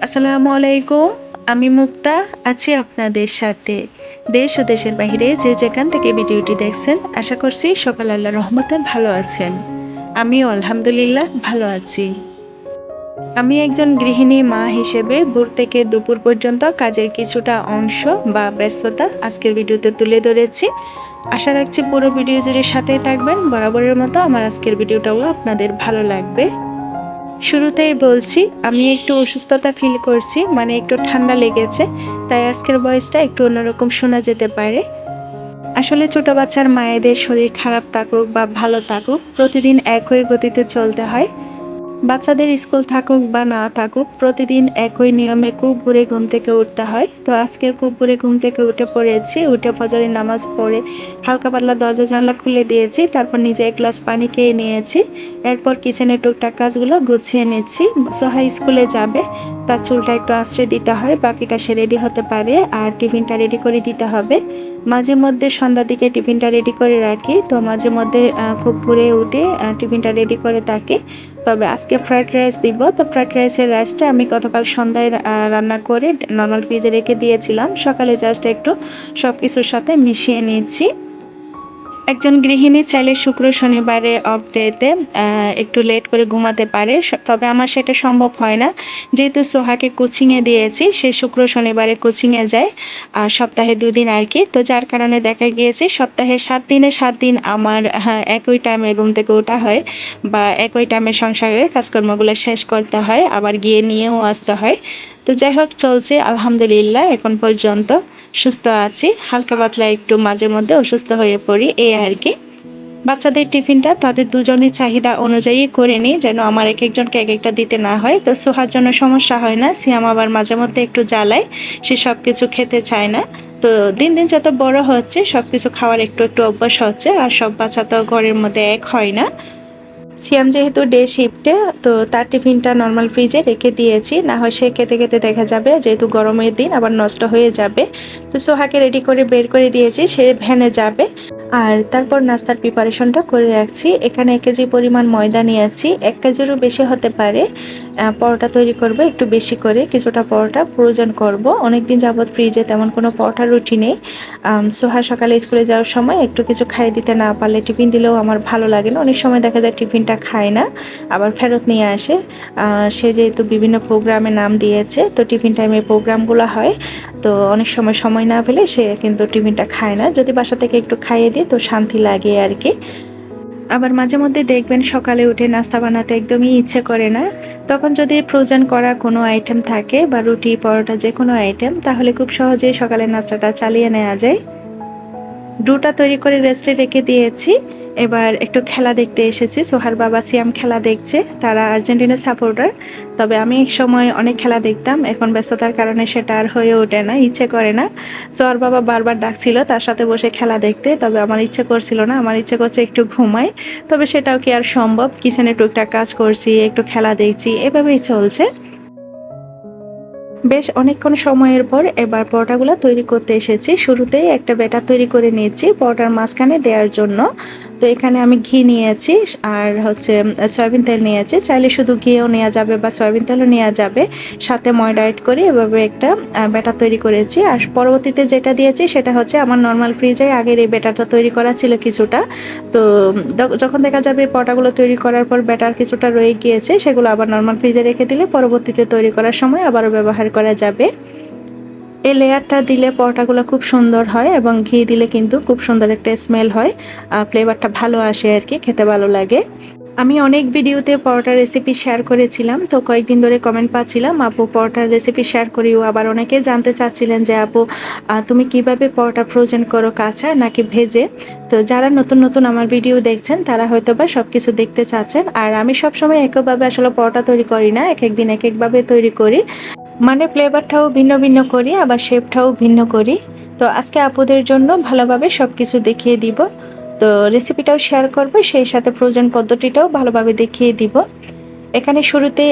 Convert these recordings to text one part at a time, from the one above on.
আসসালামু আলাইকুম। আমি মুক্তা আছি আপনাদের সাথে। দেশ ও দেশের বাহিরে যে যেখান থেকে ভিডিওটি দেখছেন আশা করছি সকল আল্লাহর রহমতে ভালো আছেন। আমিও আলহামদুলিল্লাহ ভালো আছি। আমি একজন গৃহিণী মা হিসেবে ভোর থেকে দুপুর পর্যন্ত কাজের কিছুটা অংশ বা ব্যস্ততা আজকের ভিডিওতে তুলে ধরেছি। আশা রাখছি পুরো ভিডিও জুড়ে সাথেই থাকবেন। বরাবরের মতো আমার আজকের ভিডিওটাও আপনাদের ভালো লাগবে। শুরুতেই বলছি আমি একটু অসুস্থতা ফিল করছি, মানে একটু ঠান্ডা লেগেছে, তাই আজকের ভয়েসটা একটু অন্যরকম শোনা যেতে পারে। আসলে ছোট বাচ্চার মায়েদের শরীর খারাপ থাকুক বা ভালো থাকুক, প্রতিদিন একই গতিতে চলতে হয়। বাচ্চাদের স্কুল থাকুক বা না থাকুক, প্রতিদিন একই নিয়মে খুব ভোরে ঘুম থেকে উঠতে হয়। তো আজকের খুব ভোরে ঘুম থেকে উঠে পড়েছি, উঠে ফজরের নামাজ পড়ে হালকা পাতলা দরজা জানলা খুলে দিয়েছি, তারপর নিজে এক গ্লাস পানি খেয়ে নিয়েছি। এরপর কিচেনের টুকটাক কাজগুলো গুছিয়ে নিচ্ছি। সোহা স্কুলে যাবে, তার চুলটা একটু আঁচড়ে দিতে হয়, বাকিটা সে রেডি হতে পারে, আর টিফিনটা রেডি করে দিতে হবে। মাঝে মধ্যে সন্ধ্যার দিকে টিফিনটা রেডি করে রাখি, তো মাঝে মধ্যে খুব ভোরে উঠে টিফিনটা রেডি করে থাকি। তবে আজকে ফ্রাইড রাইস দিব, তো ফ্রাইড রাইসের রাইসটা আমি গতকাল সন্ধ্যায় রান্না করে নর্মাল ফ্রিজে রেখে দিয়েছিলাম। সকালে জাস্ট একটু সব কিছুর সাথে মিশিয়ে নিচ্ছি। একজন গৃহিণী চাইলে শুক্র শনিবারে অফ ডেতে একটু লেট করে ঘুমাতে পারে, তবে আমার সেটা সম্ভব হয় না। যেহেতু সোহাকে কোচিংয়ে দিয়েছি, সে শুক্র শনিবারে কোচিংয়ে যায়, আর সপ্তাহে 2 দিন আর কি। তো যার কারণে দেখা গিয়েছে সপ্তাহে 7 দিনে 7 দিন আমার একই টাইমে ঘুম থেকে ওঠা হয়, বা একই টাইমে সংসারের কাজকর্মগুলো শেষ করতে হয়, আবার গিয়ে নিয়েও আসতে হয়। তো যাই হোক, চলছে আলহামদুলিল্লাহ এখন পর্যন্ত। সুস্থ আছি, হালকা পাতলা একটু মাঝে মধ্যে অসুস্থ হয়ে পড়ি, এই আর কি। বাচ্চাদের টিফিনটা তাদের দুজনের চাহিদা অনুযায়ী করে নিই, যেন আমার এক একজনকে এক একটা দিতে না হয়। তো সোহার জন্য সমস্যা হয় না, সিয়াম আবার মাঝে মধ্যে একটু জ্বালায়, সে সব কিছু খেতে চায় না। তো দিন দিন যত বড় হচ্ছে সব কিছু খাওয়ার একটু একটু অভ্যাস হচ্ছে, আর সব বাচ্চা তো ঘরের মধ্যে এক হয় না। সিয়াম যেহেতু ডে শিফটে, তো তার টিফিনটা নর্মাল ফ্রিজে রেখে দিয়েছি, না হয় সে খেতে খেতে দেখা যাবে যেহেতু গরমের দিন আবার নষ্ট হয়ে যাবে। তো সোহাকে রেডি করে বের করে দিয়েছি, সে ভ্যানে যাবে। আর তারপর নাস্তার প্রিপারেশনটা করে রাখছি। এখানে 1 কেজি পরিমাণ ময়দা নিয়েছি, 1 কেজিরও বেশি হতে পারে। পরোটা তৈরি করব একটু বেশি করে, কিছুটা পরোটা প্রয়োজন করব। অনেকদিন যাবৎ ফ্রিজে তেমন কোনো পরোটা রুটি নেই। সোহা সকালে স্কুলে যাওয়ার সময় একটু কিছু খাইয়ে দিতে না পারলে টিফিন দিলেও আমার ভালো লাগে না। অনেক সময় দেখা যায় টিফিনটা খায় না, আবার ফেরত নিয়ে আসে। সে যেহেতু বিভিন্ন প্রোগ্রামে নাম দিয়েছে, তো টিফিন টাইমে প্রোগ্রামগুলো হয়, তো অনেক সময় সময় না পেলে সে কিন্তু টিফিনটা খায় না। যদি বাসা থেকে একটু খাইয়ে দিই তো শান্তি লাগে আর কি। আবার মাঝে মধ্যে দেখবেন সকালে উঠে নাস্তা বানাতে একদমই ইচ্ছে করে না, তখন যদি ফ্রোজেন করা কোনো আইটেম থাকে বা রুটি পরোটা যে কোনো আইটেম, তাহলে খুব সহজেই সকালের নাস্তাটা চালিয়ে নেওয়া যায়। ডোটা তৈরি করে রেস্টে রেখে দিয়েছি। এবার একটু খেলা দেখতে এসেছি। সোহার বাবা সিয়াম খেলা দেখছে, তারা আর্জেন্টিনার সাপোর্টার। তবে আমি এক সময় অনেক খেলা দেখতাম, এখন ব্যস্ততার কারণে সেটা আর হয়ে ওঠে না, ইচ্ছে করে না। সোহার বাবা বারবার ডাকছিল তার সাথে বসে খেলা দেখতে, তবে আমার ইচ্ছে করছিল না, আমার ইচ্ছে করছে একটু ঘুমাই। তবে সেটাও কি আর সম্ভব, কিচেনে টুকটাক কাজ করছি, একটু খেলা দেখছি, এভাবেই চলছে। বেশ অনেকক্ষণ সময়ের পর এবার পরোটাগুলো তৈরি করতে এসেছি। শুরুতেই একটা ব্যাটার তৈরি করে নিয়েছি পরোটার মাঝখানে দেওয়ার জন্য। তো এখানে আমি ঘি নিয়েছি, আর হচ্ছে সয়াবিন তেল নিয়েছি। চাইলে শুধু ঘিও নেওয়া যাবে বা সয়াবিন তেলও নেওয়া যাবে। সাথে ময়দা অ্যাড করে এভাবে একটা ব্যাটার তৈরি করেছি। আর পরবর্তীতে যেটা দিয়েছি সেটা হচ্ছে আমার নর্মাল ফ্রিজে আগের এই ব্যাটারটা তৈরি করা ছিল কিছুটা। তো যখন দেখা যাবে পরোটাগুলো তৈরি করার পর ব্যাটার কিছুটা রয়ে গিয়েছে, সেগুলো আবার নর্মাল ফ্রিজে রেখে দিলে পরবর্তীতে তৈরি করার সময় আবারও ব্যবহার করা যাবে। এই লেয়ারটা দিলে পরোটাগুলো খুব সুন্দর হয়, এবং ঘি দিলে কিন্তু খুব সুন্দর একটা স্মেল হয়, ফ্লেভারটা ভালো আসে আর কি, খেতে ভালো লাগে। আমি অনেক ভিডিওতে পরোটার রেসিপি শেয়ার করেছিলাম, তো কয়েকদিন ধরে কমেন্ট পাচ্ছিলাম আপু পরোটার রেসিপি শেয়ার করিও। আবার অনেকে জানতে চাচ্ছিলেন যে আপু তুমি কিভাবে পরোটা ফ্রোজেন করো, কাঁচা নাকি ভেজে। তো যারা নতুন নতুন আমার ভিডিও দেখছেন তারা হয়তো বা সব কিছু দেখতে চাচ্ছেন। আর আমি সবসময় একইভাবে আসলে পরোটা তৈরি করি না, এক একদিন এক একভাবে তৈরি করি, মানে ফ্লেভারটাও ভিন্ন ভিন্ন করি, আবার শেপটাও ভিন্ন করি। তো আজকে আপুদের জন্য ভালোভাবে সব কিছু দেখিয়ে দিব, তো রেসিপিটাও শেয়ার করব, সেই সাথে ফ্রোজেন পদ্ধতিটাও ভালোভাবে দেখিয়ে দিব। এখানে শুরুতে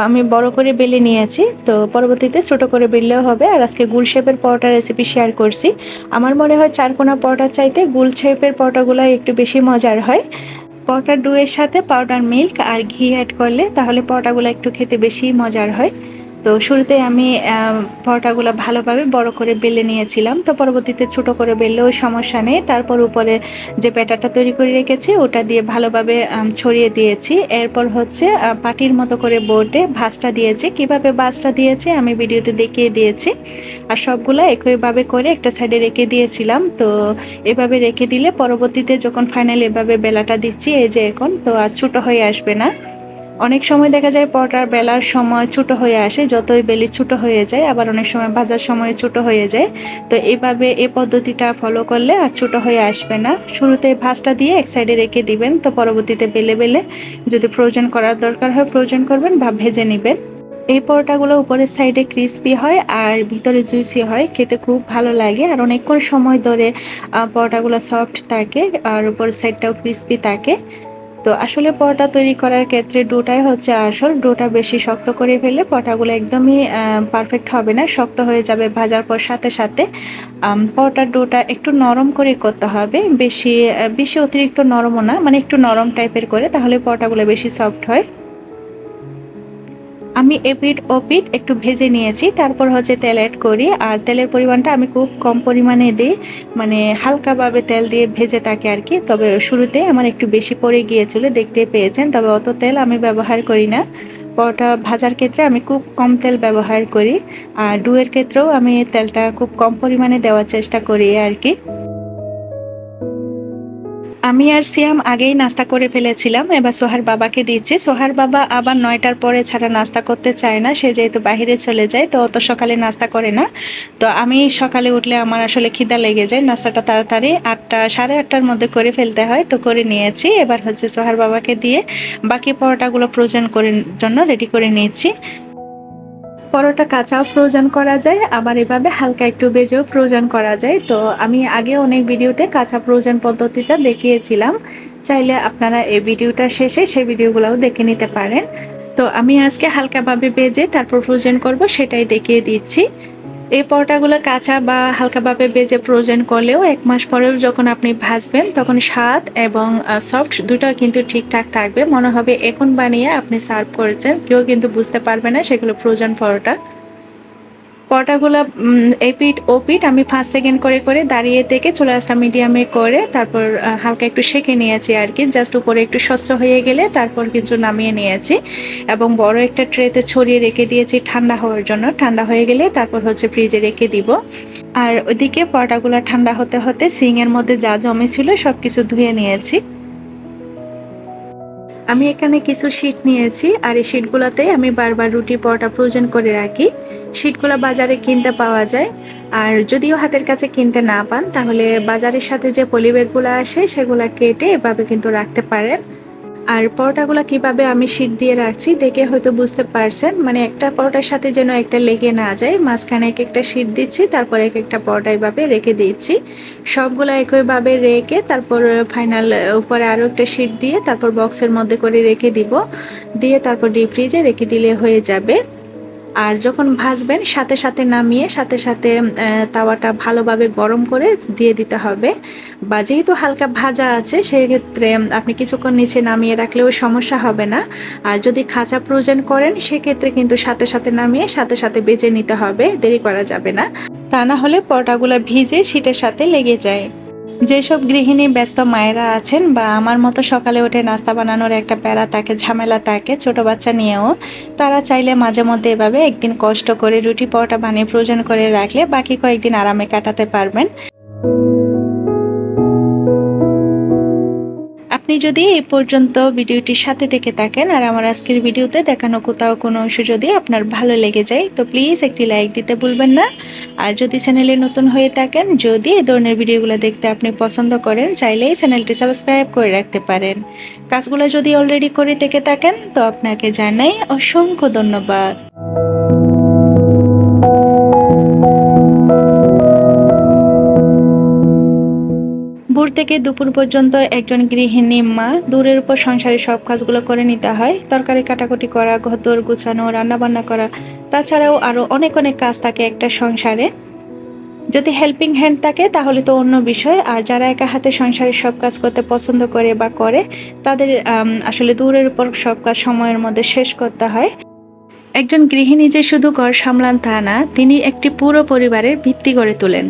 আমি বড় করে বেলে নিয়েছি, তো পরবর্তীতে ছোট করে বেললেও হবে। আর আজকে গুল শেপের পরোটা রেসিপি শেয়ার করছি। আমার মনে হয় চারকোনা পরোটার চাইতে গুল শেপের পরোটাগুলো একটু বেশি মজার হয়। পরোটার ডুয়ের সাথে পাউডার মিল্ক আর ঘি অ্যাড করলে তাহলে পরোটাগুলো একটু খেতে বেশি মজার হয়। তো শুরুতে আমি পরোটাগুলো ভালোভাবে বড় করে বেলে নিয়েছিলাম, তো পরবর্তীতে ছোট করে বেললেও সমস্যা নেই। তারপর উপরে যে ব্যাটারটা তৈরি করে রেখেছি ওটা দিয়ে ভালোভাবে ছড়িয়ে দিয়েছি। এরপর হচ্ছে পাটির মতো করে বোর্ডে ভাঁজটা দিয়েছি। কিভাবে ভাঁজটা দিয়েছি আমি ভিডিওতে দেখিয়ে দিয়েছি। আর সবগুলো একইভাবে করে একটা সাইডে রেখে দিয়েছিলাম। তো এভাবে রেখে দিলে পরবর্তীতে যখন ফাইনাল এভাবে বেলাটা দিচ্ছি, এই যে এখন তো আর ছোটো হয়ে আসবে না। অনেক সময় দেখা যায় পরোটার বেলার সময় ছোট হয়ে আসে, যতই বেলি ছোট হয়ে যায়, আবার অনেক সময় ভাজার সময় ছোট হয়ে যায়। তো এইভাবে এই পদ্ধতিটা ফলো করলে আর ছোট হয়ে আসবে না। শুরুতে ভাজটা দিয়ে এক সাইডে রেখে দিবেন, তো পরবর্তীতে বেলে বেলে যদি ফ্রোজেন করার দরকার হয় ফ্রোজেন করবেন বা ভেজে নেবেন। এই পরোটাগুলো উপরের সাইডে ক্রিস্পি হয় আর ভিতরে জুসি হয়, খেতে খুব ভালো লাগে আর অনেকক্ষণ সময় ধরে পরোটাগুলো সফট থাকে আর উপরের সাইডটাও ক্রিস্পি থাকে। তো আসলে পরোটা তৈরি করার ক্ষেত্রে ডোটাই হচ্ছে আসল। ডোটা বেশি শক্ত করে ফেললে পরোটাগুলো একদমই পারফেক্ট হবে না, শক্ত হয়ে যাবে ভাজার পর সাথে সাথে। পরোটার ডোটা একটু নরম করে করতে হবে, বেশি বেশি অতিরিক্ত নরমও না, মানে একটু নরম টাইপের করে, তাহলে পরোটাগুলো বেশি সফট হয়। আমি এপিঠ ওপিঠ একটু ভেজে নিয়েছি, তারপর হচ্ছে তেল অ্যাড করি আর তেলের পরিমাণটা আমি খুব কম পরিমাণে দিই, মানে হালকাভাবে তেল দিয়ে ভেজে থাকি আর কি। তবে শুরুতে আমার একটু বেশি পড়ে গিয়েছিল, দেখতে পেয়েছেন, তবে অত তেল আমি ব্যবহার করি না। পরোটা ভাজার ক্ষেত্রে আমি খুব কম তেল ব্যবহার করি আর ডুয়ের ক্ষেত্রেও আমি তেলটা খুব কম পরিমাণে দেওয়ার চেষ্টা করি আর কি। আমি আর সিয়াম আগেই নাস্তা করে ফেলেছিলাম, এবার সোহার বাবাকে দিচ্ছি। সোহার বাবা আবার 9টার পরে ছাড়া নাস্তা করতে চায় না, সে যেহেতু বাইরে চলে যায় তো অত সকালে নাস্তা করে না। তো আমি সকালে উঠলে আমার আসলে খিদা লেগে যায়, নাস্তাটা তাড়াতাড়ি 8টা সাড়ে 8টার মধ্যে করে ফেলতে হয়, তো করে নিয়েছি। এবার হচ্ছে সোহার বাবাকে দিয়ে বাকি পরোটাগুলো ফ্রোজেন করে জন্য রেডি করে নিয়েছি। পরোটা কাঁচাও ফ্রোজেন করা যায়, আবার এভাবে হালকা একটু ভেজেও ফ্রোজেন করা যায়। তো আমি আগে অনেক ভিডিওতে কাঁচা ফ্রোজেন পদ্ধতিটা দেখিয়েছিলাম, চাইলে আপনারা এই ভিডিওটা শেষে সেই ভিডিওগুলোও দেখে নিতে পারেন। তো আমি আজকে হালকাভাবে ভেজে তারপর ফ্রোজেন করব সেটাই দেখিয়ে দিচ্ছি। এই পরোটাগুলো কাঁচা বা হালকাভাবে ভেজে ফ্রোজেন করলেও 1 মাস পরেও যখন আপনি ভাজবেন তখন স্বাদ এবং সফট দুটোই কিন্তু ঠিকঠাক থাকবে, মনে হবে এখন বানিয়ে আপনি সার্ভ করেছেন, কেউ কিন্তু বুঝতে পারবে না সেগুলো ফ্রোজেন পরোটা। পরোটাগুলো এপিঠ ওপিঠ আমি 5 সেকেন্ড করে করে দাঁড়িয়ে থেকে চলে আসলাম মিডিয়ামে করে, তারপর হালকা একটু সেঁকে নিয়েছি আর কি, জাস্ট উপরে একটু স্বচ্ছ হয়ে গেলে তারপর কিছু নামিয়ে নিয়েছি এবং বড় একটা ট্রেতে ছড়িয়ে রেখে দিয়েছি ঠান্ডা হওয়ার জন্য। ঠান্ডা হয়ে গেলে তারপর হচ্ছে ফ্রিজে রেখে দিব। আর ওইদিকে পরোটাগুলো ঠান্ডা হতে হতে সিংয়ের মধ্যে যা জমেছিল সব কিছু ধুয়ে নিয়েছি। আমি এখানে কিছু শীট নিয়েছি আর এই শীটগুলোতে আমি বারবার রুটি পরোটা ফ্রোজেন করে রাখি। শীটগুলো বাজারে কিনতে পাওয়া যায়, আর যদিও হাতের কাছে কিনতে না পান তাহলে বাজারের সাথে যে পলিব্যাগগুলো আসে সেগুলো কেটে এভাবে কিন্তু রাখতে পারেন। আর পরোটাগুলো কিভাবে আমি শীট দিয়ে রাখছি দেখে হয়তো বুঝতে পারছেন, মানে একটা পরোটার সাথে যেন একটা লেগে না যায়, মাঝখানে এক একটা শীট দিচ্ছি, তারপর এক একটা পরোটা এভাবে রেখে দিচ্ছি। সবগুলো একইভাবে রেখে তারপর ফাইনাল উপরে আরও একটা শীট দিয়ে তারপর বক্সের মধ্যে করে রেখে দিব, দিয়ে তারপর ডিপ ফ্রিজে রেখে দিলে হয়ে যাবে। আর যখন ভাজবেন সাথে সাথে নামিয়ে সাথে সাথে তাওয়াটা ভালোভাবে গরম করে দিয়ে দিতে হবে, বা যেহেতু হালকা ভাজা আছে সেক্ষেত্রে আপনি কিছুক্ষণ নিচে নামিয়ে রাখলেও সমস্যা হবে না। আর যদি খাঁচা ফ্রোজেন করেন সেক্ষেত্রে কিন্তু সাথে সাথে নামিয়ে সাথে সাথে বেজে নিতে হবে, দেরি করা যাবে না, তা না হলে পরোটাগুলো ভিজে শীটের সাথে লেগে যায়। যেসব গৃহিণী ব্যস্ত মায়েরা আছেন বা আমার মতো সকালে উঠে নাস্তা বানানোর একটা প্যারা থাকে, ঝামেলা থাকে ছোট বাচ্চা নিয়েও, তারা চাইলে মাঝে মধ্যে এভাবে একদিন কষ্ট করে রুটি পরোটা বানিয়ে ফ্রোজেন করে রাখলে বাকি কয়েকদিন আরামে কাটাতে পারবেন। আপনি যদি এই পর্যন্ত ভিডিওটির সাথে থেকে থাকেন আর আমার আজকের ভিডিওতে দেখানো কোথাও কোনো অংশ যদি আপনার ভালো লেগে যায় তো প্লিজ একটি লাইক দিতে ভুলবেন না। আর যদি চ্যানেলে নতুন হয়ে থাকেন, যদি এই ধরনের ভিডিওগুলো দেখতে আপনি পছন্দ করেন, চাইলেই চ্যানেলটি সাবস্ক্রাইব করে রাখতে পারেন। কাজগুলো যদি অলরেডি করে থেকে থাকেন তো আপনাকে জানাই অসংখ্য ধন্যবাদ। ভোর থেকে দুপুর পর্যন্ত একজন গৃহিণী মা দূরের উপর সংসারের সব কাজগুলো করে নিতে হয়, তরকারি কাটাকুটি করা, ঘরদোর গুছানো, রান্নাবান্না করা, তাছাড়াও আরও অনেক অনেক কাজ থাকে একটা সংসারে। যদি হেল্পিং হ্যান্ড থাকে তাহলে তো অন্য বিষয়, আর যারা একা হাতে সংসারের সব কাজ করতে পছন্দ করে বা করে তাদের আসলে দূরের উপর সব কাজ সময়ের মধ্যে শেষ করতে হয়। একজন গৃহিণী যে শুধু ঘর সামলান তা না, তিনি একটি পুরো পরিবারের ভিত্তি গড়ে তোলেন।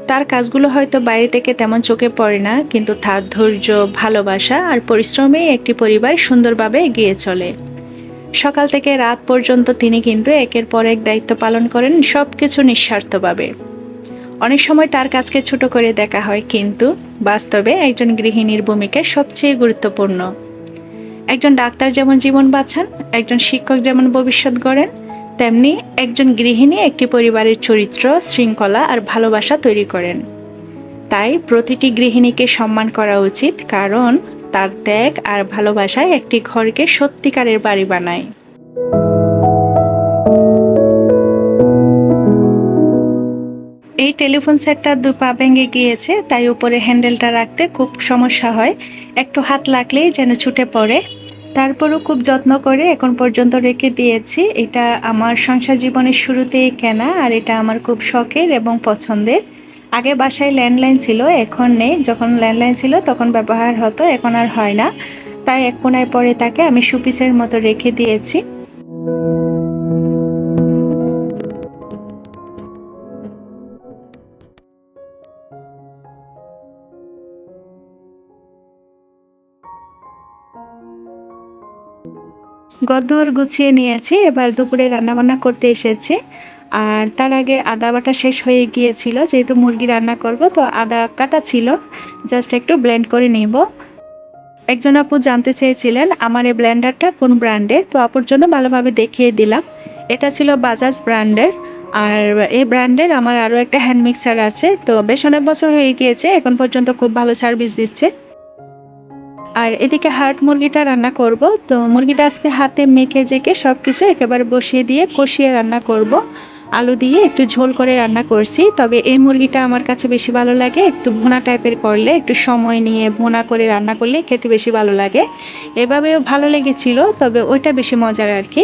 তার কাজগুলো হয়তো বাইরে থেকে তেমন চোখে পড়ে না, কিন্তু তার ধৈর্য, ভালোবাসা আর পরিশ্রমেই একটি পরিবার সুন্দরভাবে এগিয়ে চলে। সকাল থেকে রাত পর্যন্ত তিনি কিন্তু একের পর এক দায়িত্ব পালন করেন, সবকিছু নিঃস্বার্থভাবে। অনেক সময় তার কাজকে ছোট করে দেখা হয়, কিন্তু বাস্তবে একজন গৃহিণীর ভূমিকা সবচেয়ে গুরুত্বপূর্ণ। একজন ডাক্তার যেমন জীবন বাঁচান, একজন শিক্ষক যেমন ভবিষ্যৎ গড়েন, তেমনি একজন গৃহিণী একটি পরিবারের চরিত্র, শৃঙ্খলা আর ভালোবাসা তৈরি করেন। তাই প্রতিটি গৃহিণীকে সম্মান করা উচিত, কারণ তার ত্যাগ আর ভালোবাসায় একটি ঘরকে সত্যিকারের বাড়ি বানায়। এই টেলিফোন সেটটা পা ভেঙে গিয়েছে, তাই উপরে হ্যান্ডেলটা রাখতে খুব সমস্যা হয়। একটু হাত লাগলেই যেন ছুটে পড়ে। তারপরও খুব যত্ন করে এখন পর্যন্ত রেখে দিয়েছি। এটা আমার সংসার জীবনের শুরুতেই কেনা, আর এটা আমার খুব শখের এবং পছন্দের। আগে বাসায় ল্যান্ডলাইন ছিল, এখন নেই। যখন ল্যান্ডলাইন ছিল তখন ব্যবহার হতো, এখন আর হয় না। তাই এক কোনায় পরে তাকে আমি শোপিসের মতো রেখে দিয়েছি। ঘরদোর গুছিয়ে নিয়েছি, এবার দুপুরে রান্নাবান্না করতে এসেছি। আর তার আগে আদা বাটা শেষ হয়ে গিয়েছিল, যেহেতু মুরগি রান্না করব, তো আদা কাটা ছিল, জাস্ট একটু ব্লেন্ড করে নিব। একজন আপু জানতে চেয়েছিলেন আমার এই ব্লেন্ডারটা কোন ব্র্যান্ডের, তো আপুর জন্য ভালোভাবে দেখিয়ে দিলাম। এটা ছিল বাজাজ ব্র্যান্ডের। আর এই ব্র্যান্ডের আমার আরও একটা হ্যান্ড মিক্সার আছে, তো বেশ অনেক বছর হয়ে গিয়েছে, এখন পর্যন্ত খুব ভালো সার্ভিস দিচ্ছে। আর এদিকে হার্ট মুরগিটা রান্না করব, তো মুরগিটা আজকে হাতে মেখে জেকে সবকিছু একেবারে বসিয়ে দিয়ে কষিয়ে রান্না করব। আলু দিয়ে একটু ঝোল করে রান্না করছি, তবে এই মুরগিটা আমার কাছে বেশি ভালো লাগে একটু ভুনা টাইপের করলে, একটু সময় নিয়ে ভুনা করে রান্না করলে খেতে বেশি ভালো লাগে। এভাবেও ভালো লেগেছিল, তবে ওইটা বেশি মজার আর কি।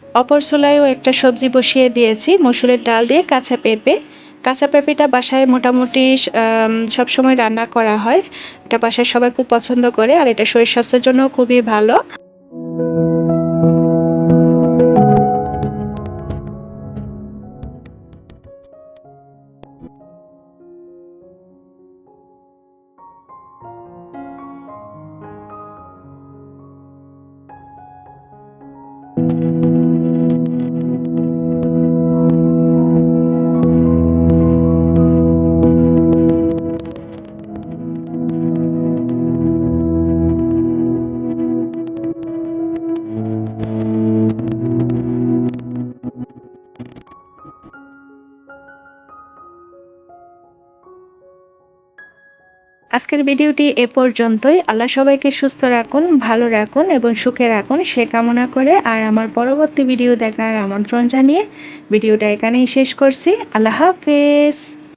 অপর চুলায়ও একটা সবজি বসিয়ে দিয়েছি, মসুরের ডাল দিয়ে কাঁচা পেঁপে। কাঁচা পেঁপেটা বাসায় মোটামুটি সবসময় রান্না করা হয়। এটা বাসায় সবাই খুব পছন্দ করে, আর এটা শরীর স্বাস্থ্যের জন্য খুবই ভালো। আজকের ভিডিওটি এ পর্যন্তই। আল্লাহ সবাইকে সুস্থ রাখুন, ভালো রাখুন এবং সুখে রাখুন সে কামনা করে, আর আমার পরবর্তী ভিডিও দেখার আমন্ত্রণ জানিয়ে ভিডিওটা এখানেই শেষ করছি। আল্লাহ হাফেজ।